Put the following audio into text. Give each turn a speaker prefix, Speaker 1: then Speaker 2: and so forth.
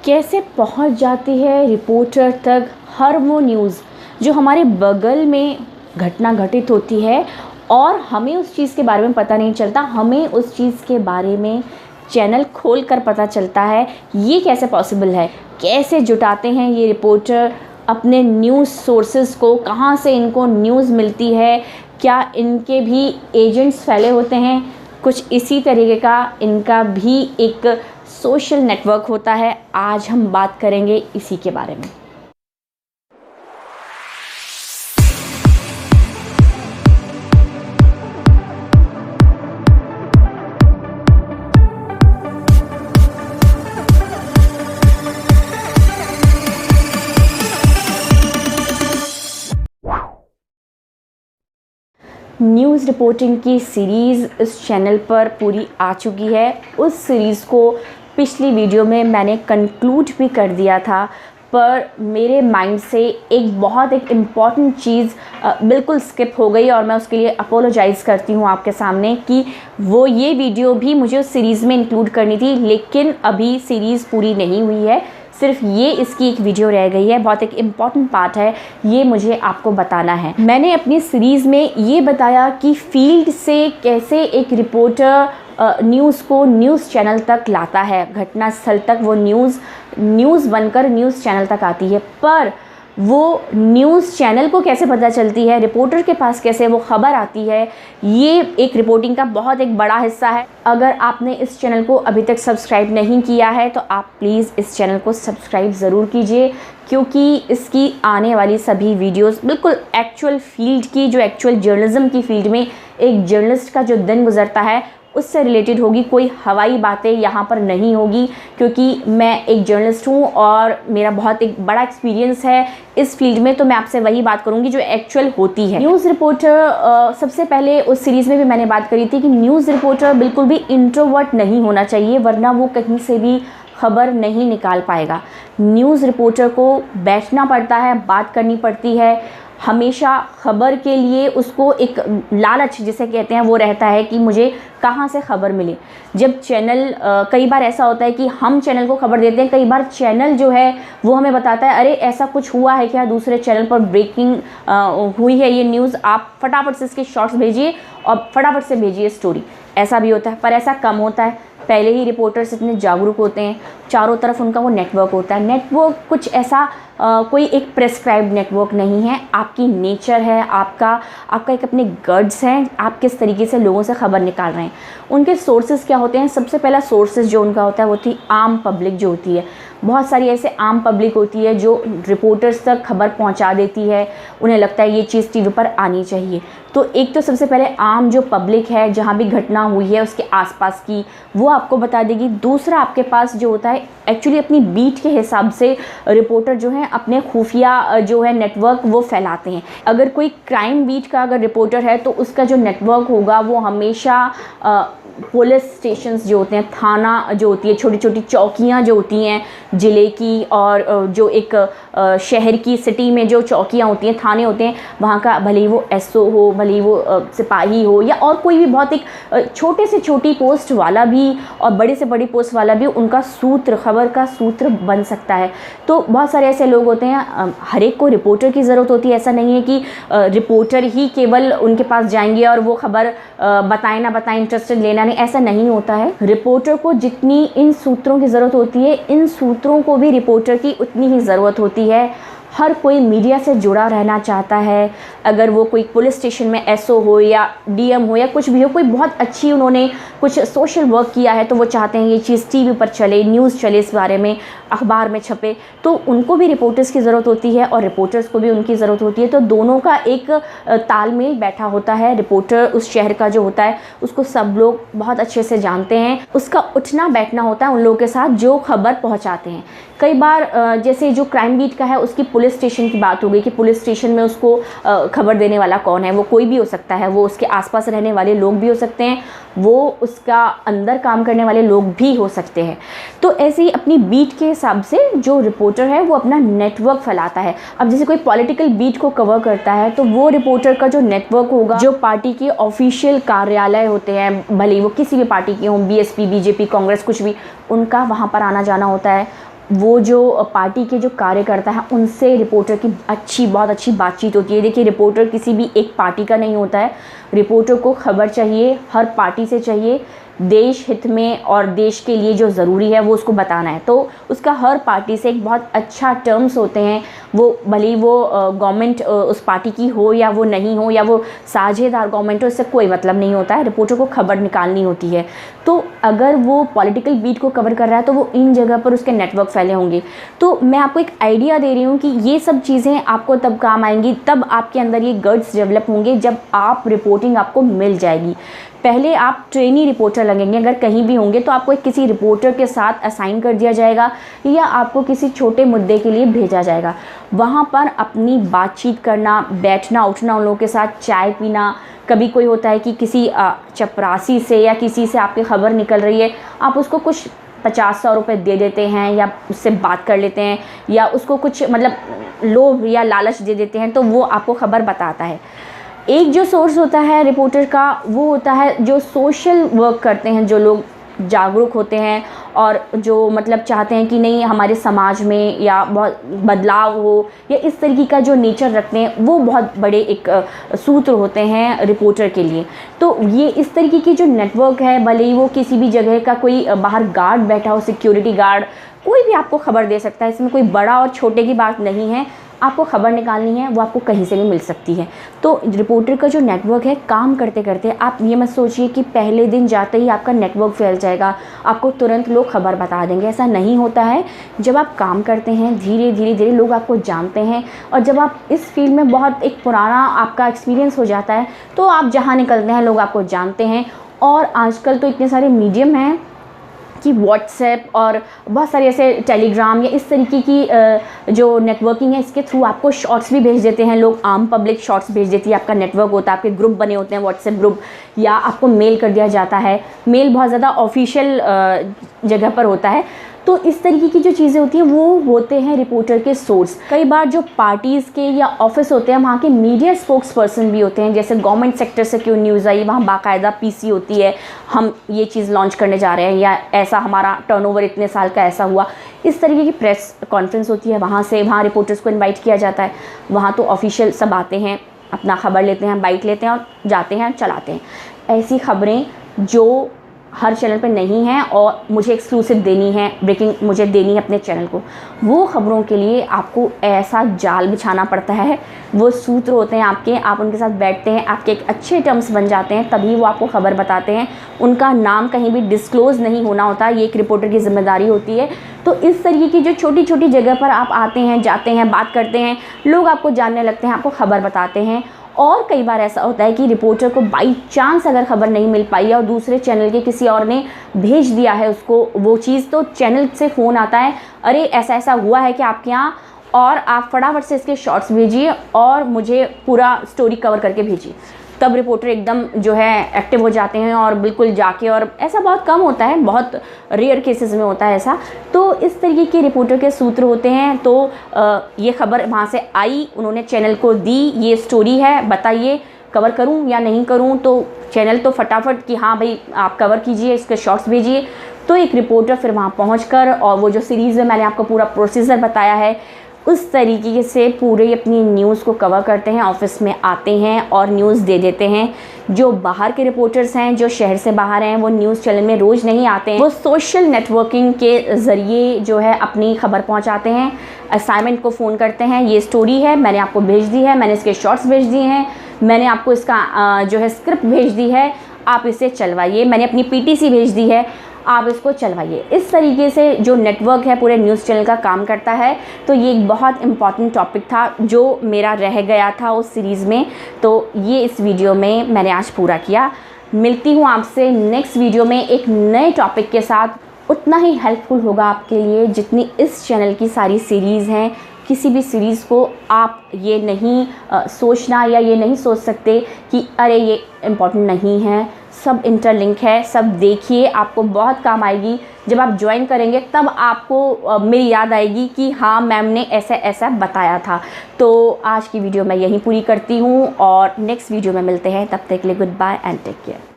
Speaker 1: कैसे पहुंच जाती है रिपोर्टर तक हर वो न्यूज़ जो हमारे बगल में घटना घटित होती है और हमें उस चीज़ के बारे में पता नहीं चलता, हमें उस चीज़ के बारे में चैनल खोल कर पता चलता है। ये कैसे पॉसिबल है? कैसे जुटाते हैं ये रिपोर्टर अपने न्यूज़ सोर्सेज़ को? कहाँ से इनको न्यूज़ मिलती है? क्या इनके भी एजेंट्स फैले होते हैं? कुछ इसी तरीके का इनका भी एक सोशल नेटवर्क होता है। आज हम बात करेंगे इसी के बारे में। न्यूज़ रिपोर्टिंग की सीरीज़ इस चैनल पर पूरी आ चुकी है। उस सीरीज़ को पिछली वीडियो में मैंने कंक्लूड भी कर दिया था, पर मेरे माइंड से एक इम्पॉर्टेंट चीज़ बिल्कुल स्किप हो गई और मैं उसके लिए अपोलोजाइज़ करती हूँ आपके सामने कि वो ये वीडियो भी मुझे उस सीरीज़ में इंक्लूड करनी थी, लेकिन अभी सीरीज़ पूरी नहीं हुई है। सिर्फ ये इसकी एक वीडियो रह गई है। बहुत एक इम्पॉर्टेंट पार्ट है, ये मुझे आपको बताना है। मैंने अपनी सीरीज़ में ये बताया कि फील्ड से कैसे एक रिपोर्टर न्यूज़ को न्यूज़ चैनल तक लाता है, घटनास्थल तक वो न्यूज़ बनकर न्यूज़ चैनल तक आती है। पर वो न्यूज़ चैनल को कैसे पता चलती है, रिपोर्टर के पास कैसे वो खबर आती है, ये एक रिपोर्टिंग का बहुत एक बड़ा हिस्सा है। अगर आपने इस चैनल को अभी तक सब्सक्राइब नहीं किया है तो आप प्लीज़ इस चैनल को सब्सक्राइब ज़रूर कीजिए, क्योंकि इसकी आने वाली सभी वीडियोस बिल्कुल एक्चुअल फील्ड की, जो एक्चुअल जर्नलिज़्म की फील्ड में एक जर्नलिस्ट का जो दिन गुजरता है उससे रिलेटेड होगी। कोई हवाई बातें यहाँ पर नहीं होगी, क्योंकि मैं एक जर्नलिस्ट हूँ और मेरा बहुत एक बड़ा एक्सपीरियंस है इस फील्ड में, तो मैं आपसे वही बात करूँगी जो एक्चुअल होती है। न्यूज़ रिपोर्टर सबसे पहले उस सीरीज़ में भी मैंने बात करी थी कि न्यूज़ रिपोर्टर बिल्कुल भी इंट्रोवर्ट नहीं होना चाहिए, वरना वो कहीं से भी खबर नहीं निकाल पाएगा। न्यूज़ रिपोर्टर को बैठना पड़ता है, बात करनी पड़ती है, हमेशा खबर के लिए उसको एक लालच जिसे कहते हैं वो रहता है कि मुझे कहाँ से खबर मिले। जब चैनल कई बार ऐसा होता है कि हम चैनल को खबर देते हैं, कई बार चैनल जो है वो हमें बताता है अरे ऐसा कुछ हुआ है क्या, दूसरे चैनल पर ब्रेकिंग हुई है ये न्यूज़, आप फटाफट से इसके शॉर्ट्स भेजिए और फटाफट से भेजिए स्टोरी। ऐसा भी होता है, पर ऐसा कम होता है। पहले ही रिपोर्टर्स इतने जागरूक होते हैं, चारों तरफ उनका वो नेटवर्क होता है। नेटवर्क कुछ ऐसा कोई एक प्रेस्क्राइब्ड नेटवर्क नहीं है, आपकी नेचर है, आपका एक अपने गट्स हैं, आप किस तरीके से लोगों से खबर निकाल रहे हैं। उनके सोर्सेज क्या होते हैं? सबसे पहला सोर्सेज जो उनका होता है वो थी आम पब्लिक जो होती है। बहुत सारी ऐसे आम पब्लिक होती है जो रिपोर्टर्स तक खबर पहुंचा देती है, उन्हें लगता है ये चीज़ टीवी पर आनी चाहिए। तो एक तो सबसे पहले आम जो पब्लिक है, जहाँ भी घटना हुई है उसके आसपास की, वो आपको बता देगी। दूसरा आपके पास जो होता है एक्चुअली अपनी बीट के हिसाब से रिपोर्टर जो है अपने खुफिया जो है नेटवर्क वो फैलाते हैं। अगर कोई क्राइम बीट का अगर रिपोर्टर है तो उसका जो नेटवर्क होगा वो हमेशा पुलिस स्टेशंस जो होते हैं, थाना जो होती है, छोटी छोटी चौकियाँ जो होती हैं ज़िले की, और जो एक शहर की सिटी में जो चौकियाँ होती हैं, थाने होते हैं, वहाँ का भले ही वो एसओ हो, भले ही वो सिपाही हो, या और कोई भी बहुत एक छोटे से छोटी पोस्ट वाला भी और बड़े से बड़ी पोस्ट वाला भी उनका सूत्र, खबर का सूत्र बन सकता है। तो बहुत सारे ऐसे लोग होते हैं। हर एक को रिपोर्टर की ज़रूरत होती है। ऐसा नहीं है कि रिपोर्टर ही केवल उनके पास जाएंगे और वो खबर बताएं ना बताएं, इंटरेस्टेड लेना नहीं, ऐसा नहीं होता है। रिपोर्टर को जितनी इन सूत्रों की ज़रूरत होती है, इन सूत्रों को भी रिपोर्टर की उतनी ही ज़रूरत होती है। हर कोई मीडिया से जुड़ा रहना चाहता है। अगर वो कोई पुलिस स्टेशन में एसओ हो या डीएम हो या कुछ भी हो, कोई बहुत अच्छी उन्होंने कुछ सोशल वर्क किया है, तो वो चाहते हैं ये चीज़ टीवी पर चले, न्यूज़ चले, इस बारे में अखबार में छपे। तो उनको भी रिपोर्टर्स की ज़रूरत होती है और रिपोर्टर्स को भी उनकी ज़रूरत होती है। तो दोनों का एक तालमेल बैठा होता है। रिपोर्टर उस शहर का जो होता है उसको सब लोग बहुत अच्छे से जानते हैं, उसका उठना बैठना होता है उन लोगों के साथ जो खबर पहुँचाते हैं। कई बार जैसे जो क्राइम बीट का है उसकी पुलिस स्टेशन की बात हो गई कि पुलिस स्टेशन में उसको खबर देने वाला कौन है, वो कोई भी हो सकता है, वो उसके आसपास रहने वाले लोग भी हो सकते हैं, वो उसका अंदर काम करने वाले लोग भी हो सकते हैं। तो ऐसे ही अपनी बीट के हिसाब से जो रिपोर्टर है वो अपना नेटवर्क फैलाता है। अब जैसे कोई पॉलिटिकल बीट को कवर करता है तो वो रिपोर्टर का जो नेटवर्क होगा, जो पार्टी के ऑफिशियल कार्यालय होते हैं, भले वो किसी भी पार्टी के हों, बीएसपी, बीजेपी, कांग्रेस, कुछ भी, उनका वहाँ पर आना जाना होता है। वो जो पार्टी के जो कार्यकर्ता हैं उनसे रिपोर्टर की बहुत अच्छी बातचीत होती है। देखिए, रिपोर्टर किसी भी एक पार्टी का नहीं होता है, रिपोर्टर को खबर चाहिए, हर पार्टी से चाहिए, देश हित में और देश के लिए जो ज़रूरी है वो उसको बताना है। तो उसका हर पार्टी से एक बहुत अच्छा टर्म्स होते हैं, वो भले ही वो गवर्नमेंट उस पार्टी की हो या वो नहीं हो, या वो साझेदार गवर्नमेंट हो, इससे कोई मतलब नहीं होता है। रिपोर्टर को खबर निकालनी होती है। तो अगर वो पॉलिटिकल बीट को कवर कर रहा है तो वो इन जगह पर उसके नेटवर्क फैले होंगे। तो मैं आपको एक आइडिया दे रही हूँ कि ये सब चीज़ें आपको तब काम आएंगी, तब आपके अंदर ये गट्स डेवलप होंगे जब आप रिपोर्टिंग आपको मिल जाएगी। पहले आप ट्रेनी रिपोर्टर लगेंगे, अगर कहीं भी होंगे तो आपको एक किसी रिपोर्टर के साथ असाइन कर दिया जाएगा या आपको किसी छोटे मुद्दे के लिए भेजा जाएगा। वहाँ पर अपनी बातचीत करना, बैठना उठना, उन लोगों के साथ चाय पीना। कभी कोई होता है कि किसी चपरासी से या किसी से आपकी खबर निकल रही है, आप उसको कुछ 50-100 रुपये दे देते हैं या उससे बात कर लेते हैं या उसको कुछ मतलब लोभ या लालच दे देते हैं, तो वो आपको खबर बताता है। एक जो सोर्स होता है रिपोर्टर का, वो होता है जो सोशल वर्क करते हैं, जो लोग जागरूक होते हैं और जो मतलब चाहते हैं कि नहीं हमारे समाज में या बहुत बदलाव हो, या इस तरीके का जो नेचर रखते हैं, वो बहुत बड़े एक सूत्र होते हैं रिपोर्टर के लिए। तो ये इस तरीके की जो नेटवर्क है, भले ही वो किसी भी जगह का कोई बाहर गार्ड बैठा हो, सिक्योरिटी गार्ड, कोई भी आपको खबर दे सकता है। इसमें कोई बड़ा और छोटे की बात नहीं है। आपको खबर निकालनी है, वो आपको कहीं से भी मिल सकती है। तो रिपोर्टर का जो नेटवर्क है, काम करते करते आप ये मत सोचिए कि पहले दिन जाते ही आपका नेटवर्क फैल जाएगा, आपको तुरंत लोग खबर बता देंगे। ऐसा नहीं होता है। जब आप काम करते हैं, धीरे धीरे लोग आपको जानते हैं, और जब आप इस फील्ड में बहुत एक पुराना आपका एक्सपीरियंस हो जाता है, तो आप जहाँ निकलते हैं लोग आपको जानते हैं। और आजकल तो इतने सारे मीडियम हैं कि व्हाट्सएप और बहुत सारे ऐसे टेलीग्राम या इस तरीके की जो नेटवर्किंग है, इसके थ्रू आपको शॉर्ट्स भी भेज देते हैं लोग। आम पब्लिक शॉर्ट्स भेज देती है। आपका नेटवर्क होता है, आपके ग्रुप बने होते हैं, व्हाट्सएप ग्रुप, या आपको मेल कर दिया जाता है। मेल बहुत ज़्यादा ऑफिशियल जगह पर होता है। तो इस तरीके की जो चीज़ें होती हैं वो होते हैं रिपोर्टर के सोर्स। कई बार जो पार्टीज़ के या ऑफिस होते हैं, वहाँ के मीडिया स्पोक्स पर्सन भी होते हैं। जैसे गवर्नमेंट सेक्टर से क्यों न्यूज़ आई, वहाँ बाकायदा पीसी होती है, हम ये चीज़ लॉन्च करने जा रहे हैं, या ऐसा हमारा टर्नओवर इतने साल का ऐसा हुआ। इस तरीके की प्रेस कॉन्फ्रेंस होती है, वहाँ रिपोर्टर्स को इन्वाइट किया जाता है। वहाँ तो ऑफिशियल सब आते हैं, अपना खबर लेते हैं, बाइट लेते हैं और जाते हैं, चलाते हैं। ऐसी खबरें जो हर चैनल पे नहीं है और मुझे एक्सक्लूसिव देनी है, ब्रेकिंग मुझे देनी है अपने चैनल को, वो खबरों के लिए आपको ऐसा जाल बिछाना पड़ता है। वो सूत्र होते हैं आपके, आप उनके साथ बैठते हैं, आपके एक अच्छे टर्म्स बन जाते हैं, तभी वो आपको खबर बताते हैं। उनका नाम कहीं भी डिस्क्लोज़ नहीं होना होता, ये एक रिपोर्टर की जिम्मेदारी होती है। तो इस तरीके की जो छोटी छोटी जगह पर आप आते हैं, जाते हैं, बात करते हैं, लोग आपको जानने लगते हैं, आपको खबर बताते हैं। और कई बार ऐसा होता है कि रिपोर्टर को बाई चांस अगर खबर नहीं मिल पाई और दूसरे चैनल के किसी और ने भेज दिया है उसको वो चीज़, तो चैनल से फ़ोन आता है, अरे ऐसा ऐसा हुआ है कि आपके यहाँ, और आप फटाफट से इसके शॉर्ट्स भेजिए और मुझे पूरा स्टोरी कवर करके भेजिए। तब रिपोर्टर एकदम जो है एक्टिव हो जाते हैं और बिल्कुल जाके, और ऐसा बहुत कम होता है, बहुत रेयर केसेस में होता है ऐसा। तो इस तरीके के रिपोर्टर के सूत्र होते हैं। तो ये खबर वहाँ से आई, उन्होंने चैनल को दी, ये स्टोरी है, बताइए कवर करूँ या नहीं करूँ। तो चैनल तो फटाफट कि हाँ भाई आप कवर कीजिए, इसके शॉर्ट्स भेजिए। तो एक रिपोर्टर फिर वहाँ पहुँचकर, और वो जो सीरीज़ में मैंने आपको पूरा प्रोसीजर बताया है, उस तरीके से पूरे अपनी न्यूज़ को कवर करते हैं, ऑफिस में आते हैं और न्यूज़ दे देते हैं। जो बाहर के रिपोर्टर्स हैं, जो शहर से बाहर हैं, वो न्यूज़ चैनल में रोज़ नहीं आते हैं, वो सोशल नेटवर्किंग के ज़रिए जो है अपनी खबर पहुंचाते हैं। असाइनमेंट को फ़ोन करते हैं, ये स्टोरी है, मैंने आपको भेज दी है, मैंने इसके शॉर्ट्स भेज दिए हैं, मैंने आपको इसका जो है स्क्रिप्ट भेज दी है, आप इसे चलवाइए, मैंने अपनी पीटीसी भेज दी है, आप इसको चलवाइए। इस तरीके से जो नेटवर्क है पूरे न्यूज़ चैनल का काम करता है। तो ये एक बहुत इम्पॉर्टेंट टॉपिक था जो मेरा रह गया था उस सीरीज़ में, तो ये इस वीडियो में मैंने आज पूरा किया। मिलती हूँ आपसे नेक्स्ट वीडियो में एक नए टॉपिक के साथ। उतना ही हेल्पफुल होगा आपके लिए जितनी इस चैनल की सारी सीरीज़ हैं। किसी भी सीरीज़ को आप ये नहीं सोचना या ये नहीं सोच सकते कि अरे ये इम्पॉर्टेंट नहीं है, सब इंटरलिंक है, सब देखिए, आपको बहुत काम आएगी। जब आप ज्वाइन करेंगे तब आपको मेरी याद आएगी कि हाँ मैम ने ऐसा ऐसा बताया था। तो आज की वीडियो मैं यहीं पूरी करती हूँ और नेक्स्ट वीडियो में मिलते हैं, तब तक के लिए good bye and take care.